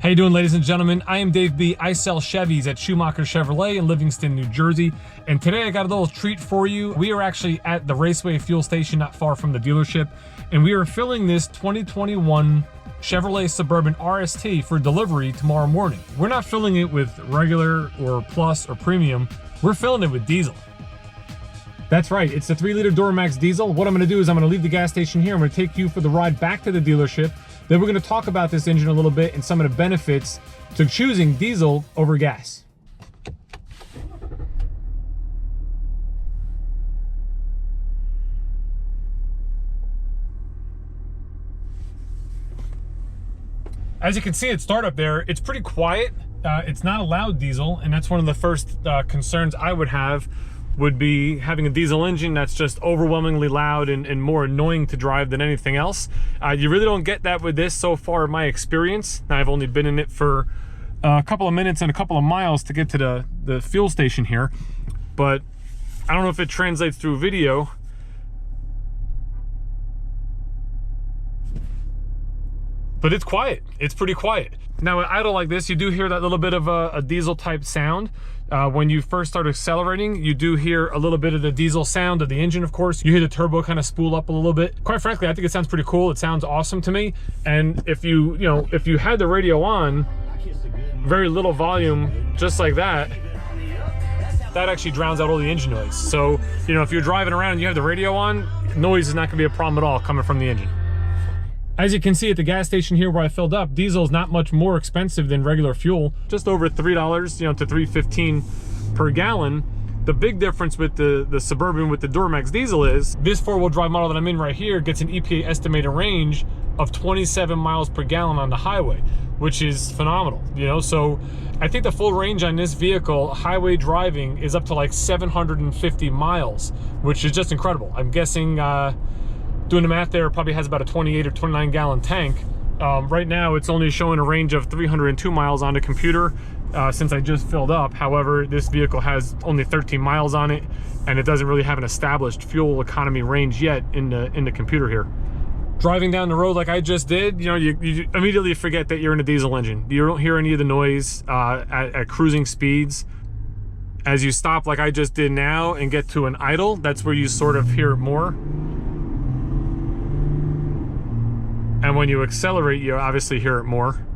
How you doing, ladies and gentlemen? I am Dave B. I sell Chevys at Schumacher Chevrolet in Livingston, New Jersey. And today I got a little treat for you. We are actually at the Raceway fuel station not far from the dealership, and we are filling this 2021 Chevrolet Suburban RST for delivery tomorrow morning. We're not filling it with regular or plus or premium. We're filling it with diesel. That's right, it's the 3-liter Duramax diesel. What I'm gonna do is I'm gonna leave the gas station here. I'm gonna take you for the ride back to the dealership. Then we're gonna talk about this engine a little bit and some of the benefits to choosing diesel over gas. As you can see at startup there, it's pretty quiet. It's not a loud diesel, and that's one of the first concerns I would have, would be having a diesel engine that's just overwhelmingly loud and more annoying to drive than anything else. You really don't get that with this so far in my experience. I've only been in it for a couple of minutes and a couple of miles to get to the fuel station here, but I don't know if it translates through video. But it's quiet. It's pretty quiet. Now at idle like this, you do hear that little bit of a diesel type sound. When you first start accelerating, you do hear a little bit of the diesel sound of the engine, of course. You hear the turbo kind of spool up a little bit. Quite frankly, I think it sounds pretty cool. It sounds awesome to me. And if you had the radio on, very little volume, just like that, that actually drowns out all the engine noise. So, if you're driving around and you have the radio on, noise is not gonna be a problem at all coming from the engine. As you can see at the gas station here where I filled up, diesel is not much more expensive than regular fuel, just over $3, to $3.15 per gallon. The big difference with the Suburban with the Duramax diesel is this four-wheel drive model that I'm in right here gets an EPA estimated range of 27 miles per gallon on the highway, which is phenomenal, So I think the full range on this vehicle, highway driving, is up to like 750 miles, which is just incredible. I'm guessing, doing the math there, it probably has about a 28 or 29 gallon tank. Right now it's only showing a range of 302 miles on the computer since I just filled up. However, this vehicle has only 13 miles on it, and it doesn't really have an established fuel economy range yet in the computer here. Driving down the road like I just did, you immediately forget that you're in a diesel engine. You don't hear any of the noise at cruising speeds. As you stop like I just did now and get to an idle, that's where you sort of hear it more. And when you accelerate, you obviously hear it more.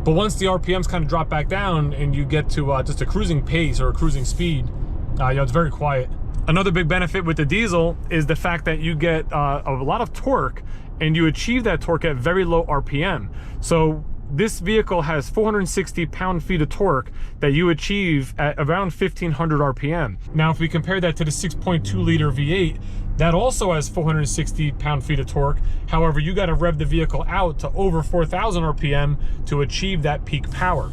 But once the RPMs kind of drop back down and you get to just a cruising pace or a cruising speed, it's very quiet. Another big benefit with the diesel is the fact that you get a lot of torque, and you achieve that torque at very low RPM. So this vehicle has 460 pound-feet of torque that you achieve at around 1500 RPM. Now, if we compare that to the 6.2-liter V8, that also has 460 pound-feet of torque. However, you got to rev the vehicle out to over 4000 RPM to achieve that peak power.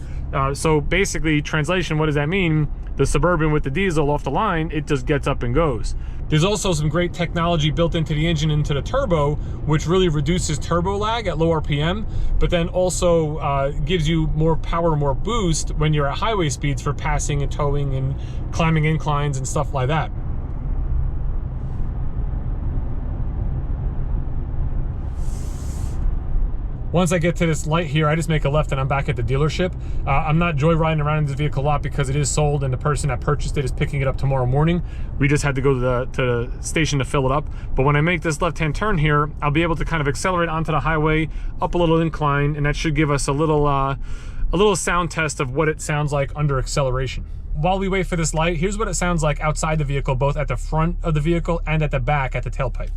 So basically, translation, what does that mean? The Suburban with the diesel off the line, it just gets up and goes. There's also some great technology built into the engine, into the turbo, which really reduces turbo lag at low RPM, but then also gives you more power, more boost when you're at highway speeds for passing and towing and climbing inclines and stuff like that. Once I get to this light here, I just make a left and I'm back at the dealership. I'm not joyriding around in this vehicle a lot because it is sold and the person that purchased it is picking it up tomorrow morning. We just had to go to the station to fill it up. But when I make this left-hand turn here, I'll be able to kind of accelerate onto the highway, up a little incline, and that should give us a little sound test of what it sounds like under acceleration. While we wait for this light, here's what it sounds like outside the vehicle, both at the front of the vehicle and at the back at the tailpipe.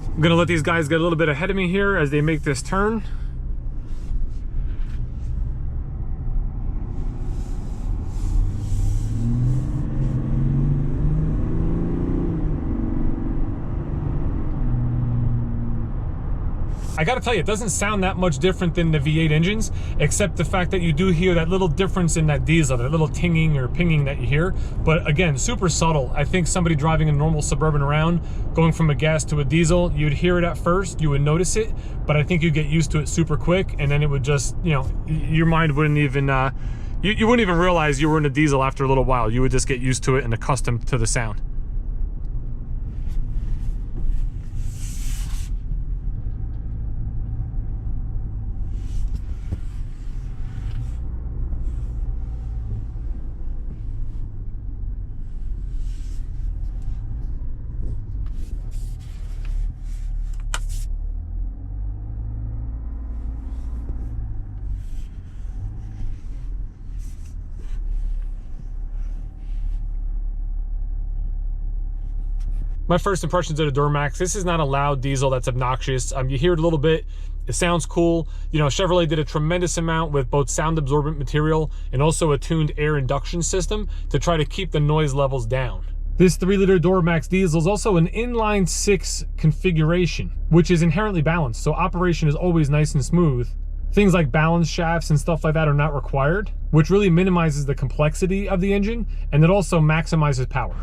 I'm gonna let these guys get a little bit ahead of me here as they make this turn. I gotta tell you, it doesn't sound that much different than the V8 engines, except the fact that you do hear that little difference in that diesel, that little tinging or pinging that you hear. But again, super subtle. I think somebody driving a normal Suburban around, going from a gas to a diesel, you'd hear it at first, you would notice it, but I think you'd get used to it super quick, and then it would just, you know, your mind wouldn't even, you wouldn't even realize you were in a diesel after a little while. You would just get used to it and accustomed to the sound. My first impressions of the Duramax, this is not a loud diesel that's obnoxious. You hear it a little bit, it sounds cool. You know, Chevrolet did a tremendous amount with both sound absorbent material and also a tuned air induction system to try to keep the noise levels down. This 3-liter Duramax diesel is also an inline 6 configuration, which is inherently balanced, so operation is always nice and smooth. Things like balance shafts and stuff like that are not required, which really minimizes the complexity of the engine, and it also maximizes power.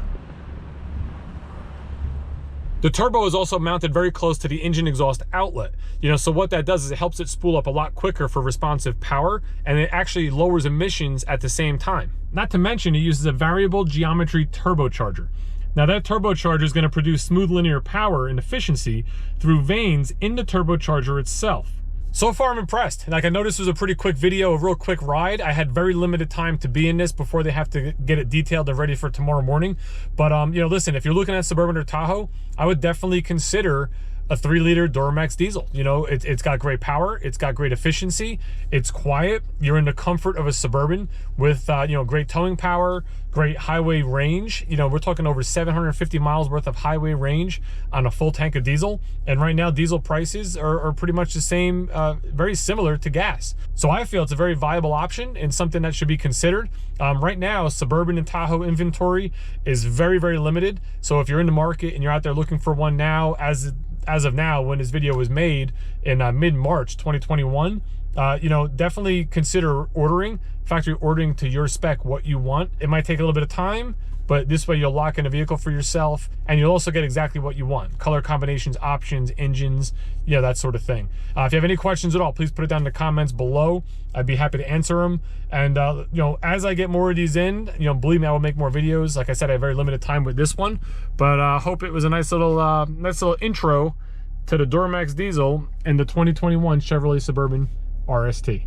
The turbo is also mounted very close to the engine exhaust outlet. You know, so what that does is it helps it spool up a lot quicker for responsive power, and it actually lowers emissions at the same time. Not to mention, it uses a variable geometry turbocharger. Now that turbocharger is going to produce smooth linear power and efficiency through vanes in the turbocharger itself. So far, I'm impressed. Like, I know this was a pretty quick video, a real quick ride. I had very limited time to be in this before they have to get it detailed and ready for tomorrow morning. But, you know, listen, if you're looking at Suburban or Tahoe, I would definitely consider a 3-liter Duramax diesel. You know, it's got great power, it's got great efficiency, it's quiet, you're in the comfort of a Suburban with, you know, great towing power, great highway range. You know, we're talking over 750 miles worth of highway range on a full tank of diesel. And right now, diesel prices are pretty much the same, very similar to gas. So I feel it's a very viable option and something that should be considered. Right now, Suburban and Tahoe inventory is very, very limited. So if you're in the market and you're out there looking for one now, as of now, when this video was made in mid-March 2021, you know, definitely consider ordering, factory ordering to your spec what you want. It might take a little bit of time, but this way you'll lock in a vehicle for yourself, and you'll also get exactly what you want. Color combinations, options, engines, you know, that sort of thing. If you have any questions at all, please put it down in the comments below. I'd be happy to answer them. And, you know, as I get more of these in, you know, believe me, I will make more videos. Like I said, I have very limited time with this one, but I hope it was a nice little intro to the Duramax diesel and the 2021 Chevrolet Suburban RST.